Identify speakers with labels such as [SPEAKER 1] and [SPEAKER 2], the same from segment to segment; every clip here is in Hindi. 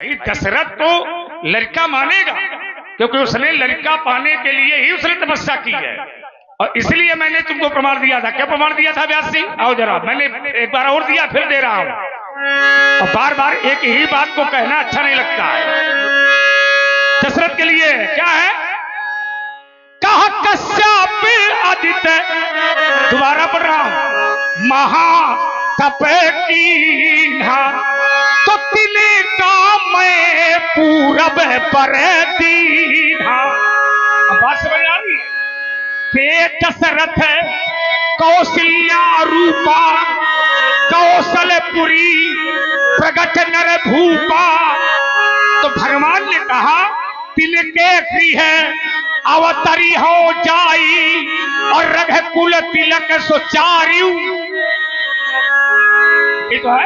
[SPEAKER 1] भाई दशरथ तो लड़का मानेगा क्योंकि उसने लड़का पाने के लिए ही उसने तपस्या की है। और इसलिए मैंने तुमको प्रमाण दिया था। क्या प्रमाण दिया था व्यास सिंह? आओ जरा, मैंने एक बार और दिया, फिर दे रहा हूं। और बार बार एक ही बात को कहना अच्छा नहीं लगता है। दशरथ के लिए क्या है? कहा कश्यप आदित्य, दोबारा पढ़ रहा हूं, महा तप कीन्हा तो तिले का मैं पूरब पर दीन्हा। अब बात समझ आ रही है? के दशरथ कौशल्या रूपा कौशलपुरी प्रगट नर भूपा। तो भगवान ने कहा तिलके की है अवतरी हो जाई और रघुकुल तिलक सुचारियु। ठीक है।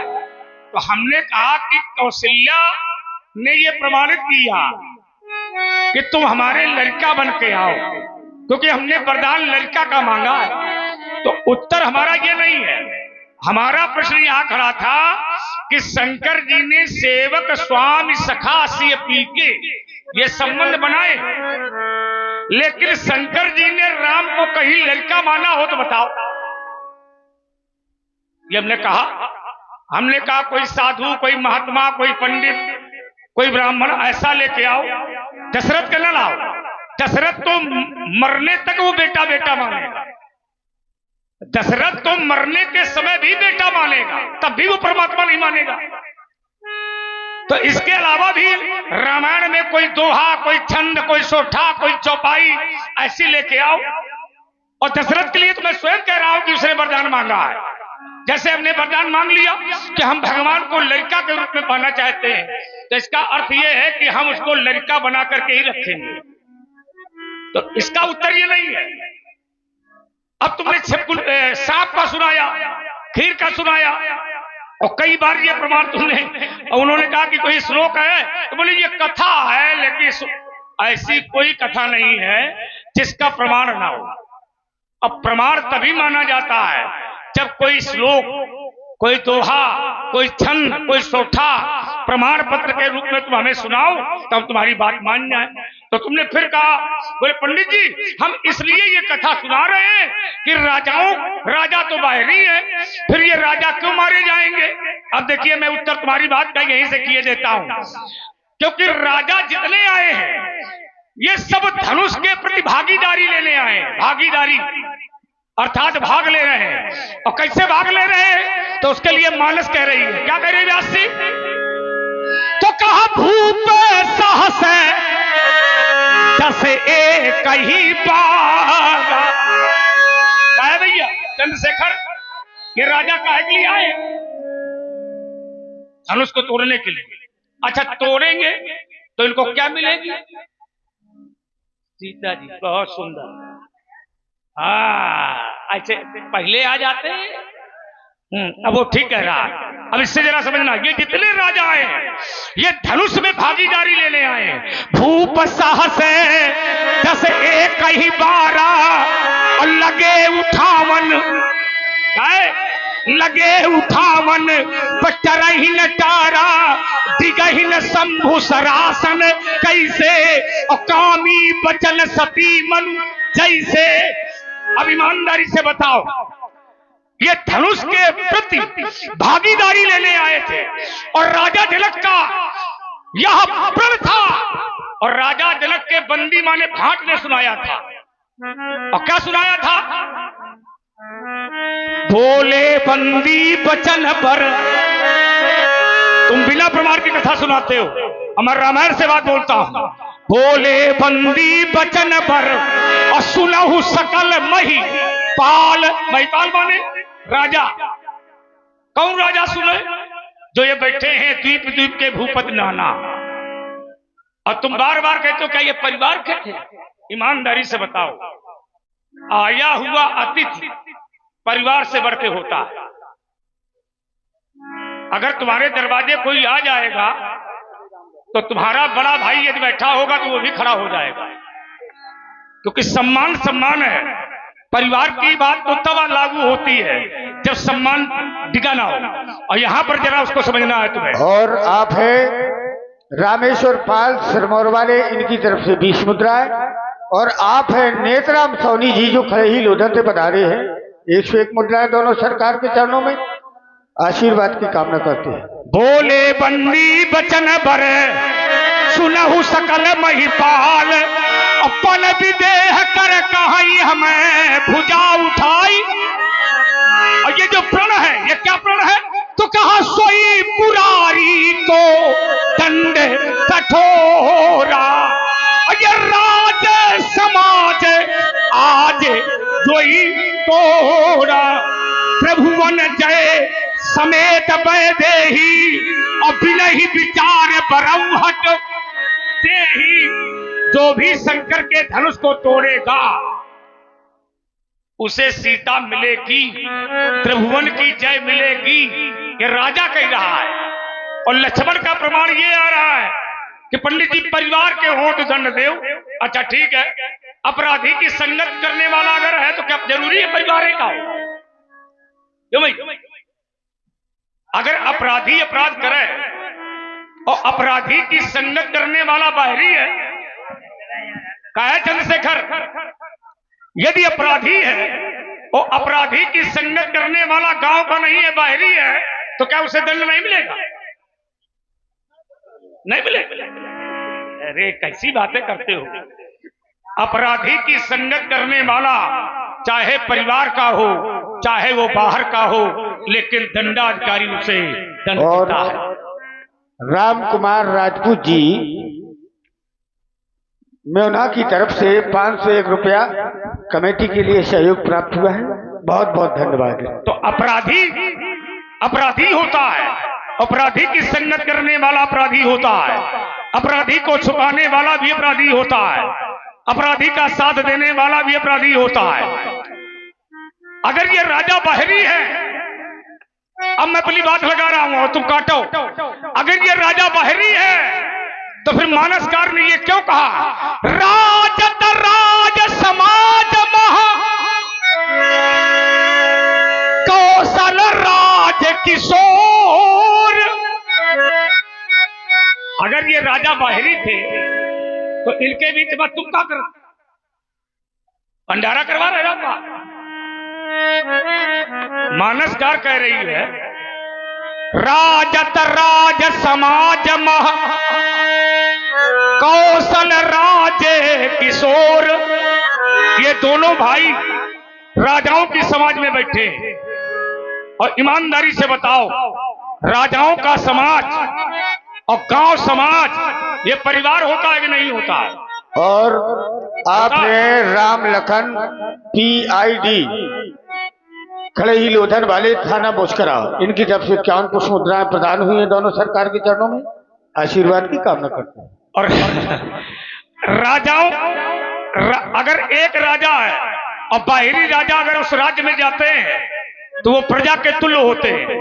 [SPEAKER 1] तो हमने कहा कि कौशल्या ने यह प्रमाणित किया कि तुम हमारे लड़का बन के आओ, क्योंकि हमने वरदान लड़का का मांगा है। तो उत्तर हमारा ये नहीं है। हमारा प्रश्न यहां खड़ा था कि शंकर जी ने सेवक स्वामी सखा सिय पी के ये संबंध बनाए, लेकिन शंकर जी ने राम को कहीं लड़का माना हो तो बताओ। ये हमने कहा कोई साधु, कोई महात्मा, कोई पंडित, कोई ब्राह्मण ऐसा लेके आओ। दशरथ का न लाओ। दशरथ तो मरने तक वो बेटा बेटा मानेगा। दशरथ तो मरने के समय भी बेटा मानेगा, तब भी वो परमात्मा नहीं मानेगा। तो इसके अलावा भी रामायण में कोई दोहा, कोई छंद, कोई सोठा, कोई चौपाई ऐसी लेके आओ। और दशरथ के लिए तो मैं स्वयं कह रहा हूं कि उसने वरदान मांगा है। जैसे हमने वरदान मांग लिया कि हम भगवान को लड़का के रूप में पाना चाहते हैं, तो इसका अर्थ यह है कि हम उसको लड़का बना करके ही रखेंगे। तो इसका उत्तर ये नहीं है। अब तुमने सांप का सुनाया, खीर का सुनाया, और कई बार ये प्रमाण तुमने, उन्होंने कहा कि कोई श्लोक है, तो बोले ये कथा है, लेकिन ऐसी कोई कथा नहीं है जिसका प्रमाण ना हो। अब प्रमाण तभी माना जाता है जब कोई श्लोक, कोई दोहा, कोई छंद, कोई सोठा प्रमाण पत्र के रूप में तुम हमें सुनाओ, तब तुम्हारी बात मान जाए। तो तुमने फिर कहा, बोले पंडित जी हम इसलिए ये कथा सुना रहे हैं कि राजा तो बाहरी है, फिर ये राजा क्यों मारे जाएंगे? अब देखिए, मैं उत्तर तुम्हारी बात का यहीं से किए देता हूं। क्योंकि राजा जितने आए हैं ये सब धनुष के प्रति भागीदारी लेने आए हैं। भागीदारी अर्थात भाग ले रहे हैं। और कैसे भाग ले रहे हैं? तो उसके लिए मानस कह रही है। क्या कह रही है व्यास जी? तो कहा भूप साहस दस एक ही बागा। क्या है भैया चंद्रशेखर, ये राजा काहे के लिए आए? धनुष को तोड़ने के लिए। अच्छा, तोड़ेंगे तो इनको क्या मिलेगी? सीता जी। बहुत सुंदर। ऐसे पहले आ जाते हैं। अब वो ठीक कह रहा है। अब इससे जरा समझना, ये जितने राजा आए हैं ये धनुष में भागीदारी लेने आए हैं। भूप साहस दस एक ही बारा और लगे उठावन, लगे उठावन पटरही न टारा दिगही न शंभु सरासन कैसे और कामी बचन सती मनु जैसे। अब ईमानदारी से बताओ, ये धनुष के प्रति भागीदारी लेने आए थे और राजा जनक का यह प्रण था। और राजा जनक के बंदी माने भाट ने सुनाया था। और क्या सुनाया था? बोले बंदी बचन पर। तुम बिना प्रमाण की कथा सुनाते हो। अमर रामायण से बात बोलता हूं। बोले बंदी बचन पर और सुनहु सकल मही पाल। महिपाल माने राजा। कौन राजा सुने? जो ये बैठे हैं द्वीप द्वीप के भूपत नाना। और तुम बार बार कहते हो क्या ये परिवार के थे? ईमानदारी से बताओ, आया हुआ अतिथि परिवार से बढ़ के होता है। अगर तुम्हारे दरवाजे कोई आ जाएगा तो तुम्हारा बड़ा भाई यदि बैठा होगा तो वो भी खड़ा हो जाएगा, क्योंकि सम्मान सम्मान है। परिवार की बात तो तब लागू होती है जब सम्मान डिगा ना हो। और यहां पर जरा उसको समझना है तुम्हें।
[SPEAKER 2] और आप है रामेश्वर पाल सिरमौर वाले, इनकी तरफ से 20 मुद्राएं। और आप हैं नेतराम सोनी जी जो खड़े ही लोधन से पधारे हैं, 101 मुद्राएं दोनों सरकार के चरणों में आशीर्वाद की कामना करते हैं।
[SPEAKER 1] बोले बंदी बचन भर सुनहु सकल महिपाल, अपन विदेह कर कहाई हमें भुजा उठाई। और ये जो प्रण है, ये क्या प्रण है? तो कहा सोई पुरारी को दंड कठोरा, ये राज समाज आज जोई तोरा। प्रभुवन जय समेत वैदेही, और बिनहि विचार बरौहट तेहि। जो भी शंकर के धनुष को तोड़ेगा उसे सीता मिलेगी, त्रिभुवन की जय मिलेगी, ये राजा कह रहा है। और लक्ष्मण का प्रमाण ये आ रहा है कि पंडित जी परिवार के हो तो दंड देव। अच्छा ठीक है, अपराधी की संगत करने वाला अगर है तो क्या जरूरी है परिवार का हो? क्यों भाई? अगर अपराधी अपराध करे और अपराधी की संगत करने वाला बाहरी है, कहा है चंद्रशेखर, यदि अपराधी है और अपराधी की संगत करने वाला गांव का नहीं है, बाहरी है, तो क्या उसे दंड नहीं मिलेगा? नहीं मिलेगा। अरे कैसी बातें करते हो? अपराधी की संगत करने वाला चाहे परिवार का हो चाहे वो बाहर का हो, लेकिन दंडाधिकारी उसे दंड देता है।
[SPEAKER 2] राम कुमार राजपूत जी मेवना की तरफ से 501 रुपया कमेटी के लिए सहयोग प्राप्त हुआ है, बहुत बहुत धन्यवाद।
[SPEAKER 1] तो अपराधी होता है, अपराधी की संगत करने वाला अपराधी होता है, अपराधी को छुपाने वाला भी अपराधी होता है, अपराधी का साथ देने वाला भी अपराधी होता है। अगर ये राजा बाहरी है, अब मैं अपनी बात लगा रहा हूं और तुम काटो, अगर ये राजा बाहरी है तो फिर मानसकार ने ये क्यों कहा? राजत राज समाज महा कौशल राज किशोर। अगर ये राजा बाहरी थे तो इनके बीच में तुम क्या कर भंडारा करवा रहे हो? मानसकार कह रही है राजत राज समाज महा कौशल राज किशोर। ये दोनों भाई राजाओं की समाज में बैठे हैं। और ईमानदारी से बताओ, राजाओं का समाज और गांव समाज ये परिवार होता है कि नहीं होता है?
[SPEAKER 2] और आपने राम लखन PID खड़े ही लोधन वाले थाना बोचकरा, इनकी तरफ से 51 पुष्प मुद्राएं प्रदान हुई है दोनों सरकार के चरणों में आशीर्वाद की कामना करते हैं।
[SPEAKER 1] और राजाओं अगर एक राजा है और बाहरी राजा अगर उस राज्य में जाते हैं तो वो प्रजा के तुल्य होते हैं,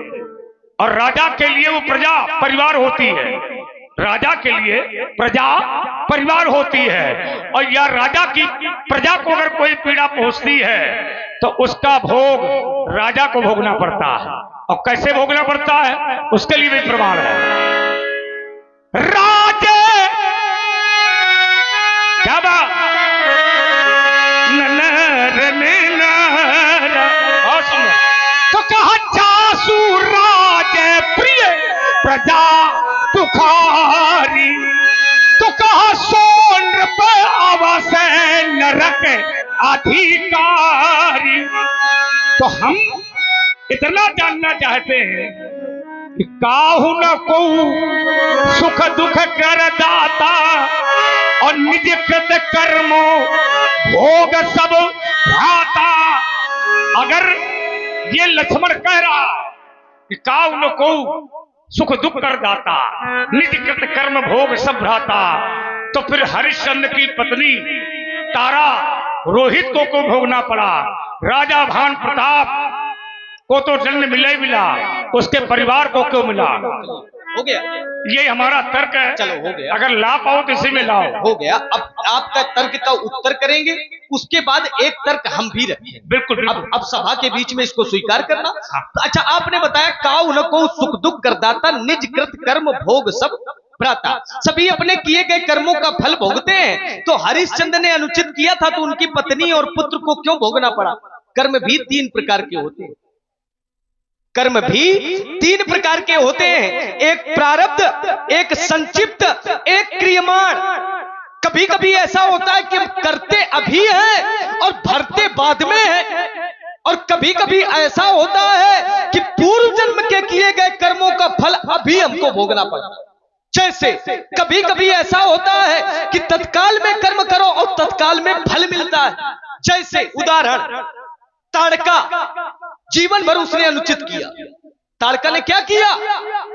[SPEAKER 1] और राजा के लिए वो प्रजा परिवार होती है। राजा के लिए प्रजा परिवार होती है, और यह राजा की प्रजा को अगर कोई पीड़ा पहुंचती है तो उसका भोग राजा को भोगना पड़ता है। और कैसे भोगना पड़ता है उसके लिए भी प्रमाण है। राजे क्या बात, तो कहा चासु राज प्रिय प्रजा तुखारी, तो कहा सोन पे आवास नरक अधिकारी। तो हम इतना जानना चाहते हैं कि काहू न को सुख दुख कर दाता, और निज कृत कर्मो भोग सब भ्राता। अगर ये लक्ष्मण कह रहा कि काहू न को सुख दुख कर दाता, निज कृत कर्म भोग सब भ्राता, तो फिर हरिश्चंद्र की पत्नी तारा रोहित को भोगना पड़ा। राजा भान प्रताप को तो दंड मिला ही मिला, उसके परिवार को क्यों मिला?
[SPEAKER 3] हो गया,
[SPEAKER 1] ये हमारा तर्क है।
[SPEAKER 3] चलो हो गया,
[SPEAKER 1] अगर ला पाओ तो इसी में लाओ।
[SPEAKER 3] हो गया। अब आपका तर्क का उत्तर करेंगे, उसके बाद एक तर्क हम भी रखेंगे।
[SPEAKER 1] बिल्कुल,
[SPEAKER 3] अब सभा के बीच में इसको स्वीकार करना। अच्छा, आपने बताया काऊ न को सुख दुख करदाता, निज कृत कर्म भोग सब भ्राता, सभी अपने किए गए कर्मों का फल भोगते हैं। तो हरिश्चंद्र ने अनुचित किया था तो उनकी पत्नी और पुत्र को क्यों भोगना पड़ा? कर्म भी 3 प्रकार के होते हैं। कर्म भी 3 प्रकार के होते हैं, एक प्रारब्ध, एक संचिप्त, एक क्रियमाण। कभी कभी ऐसा होता है कि हम करते अभी हैं और भरते बाद में हैं, और कभी कभी ऐसा होता है कि पूर्व जन्म के किए गए कर्मों का फल अभी हमको भोगना पड़ा। जैसे कभी कभी ऐसा होता है कि तत्काल में कर्म करो और तत्काल में फल मिलता है। जैसे उदाहरण, ताड़का, जीवन भर उसने अनुचित किया। ताड़का ने क्या किया?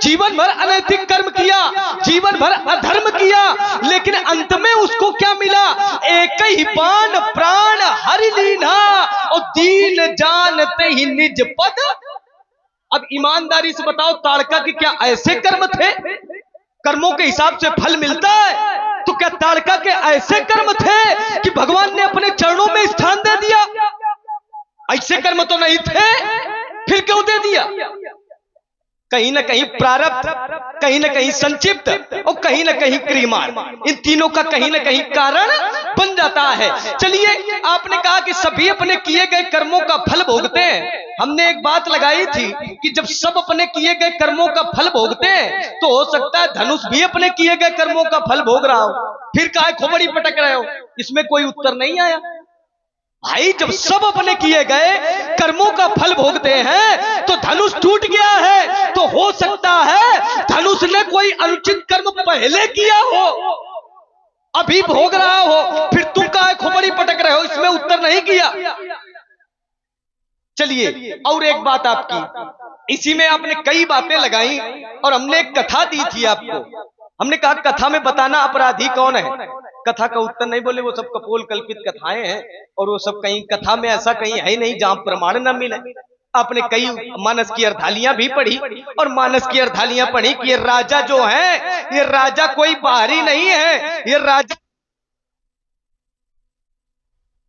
[SPEAKER 3] जीवन भर अनैतिक कर्म किया, जीवन भर अधर्म किया, लेकिन अंत में उसको क्या मिला? एक ही बाण प्राण हरि लीना और दीन जानते ही निज पद। अब ईमानदारी से बताओ, ताड़का के क्या ऐसे कर्म थे? कर्मों के हिसाब से फल मिलता है, तो क्या ताड़का के ऐसे कर्म थे कि भगवान ने अपने चरणों में स्थान दे दिया? ऐसे कर्म तो नहीं थे, फिर क्यों दे दिया? कहीं ना कहीं प्रारब्ध, कहीं ना कहीं संचिप्त और कहीं ना कहीं क्रियमाण, इन तीनों का कहीं ना कहीं कारण बन जाता है। चलिए, आपने कहा कि सभी अपने किए गए कर्मों का फल भोगते हैं। हमने एक बात लगाई थी कि जब सब अपने किए गए कर्मों का फल भोगते हैं तो हो सकता है धनुष भी अपने किए गए कर्मों का फल भोग रहा हो। फिर काहे खोपड़ी पटक रहे हो? इसमें कोई उत्तर नहीं आया भाई। जब सब अपने किए गए कर्मों का फल भोगते हैं तो धनुष टूट गया है, तो हो सकता है धनुष ने कोई अनुचित कर्म पहले किया हो, अभी भोग रहा हो। फिर तुम काहे खोपड़ी पटक रहे हो? इसमें उत्तर नहीं किया। चलिए, और एक बात आपकी, इसी में आपने कई बातें लगाई और हमने एक कथा दी थी आपको। हमने कहा कथा में बताना अपराधी कौन है। कथा का उत्तर नहीं बोले, वो सब कपोल कल्पित कथाएं हैं और वो सब कहीं कथा में ऐसा कहीं है नहीं जहां प्रमाण न मिले। आपने कई मानस की अर्धालियां भी पढ़ी और मानस की अर्धालियां पढ़ी कि ये राजा जो है, ये राजा कोई बाहरी नहीं है, ये राजा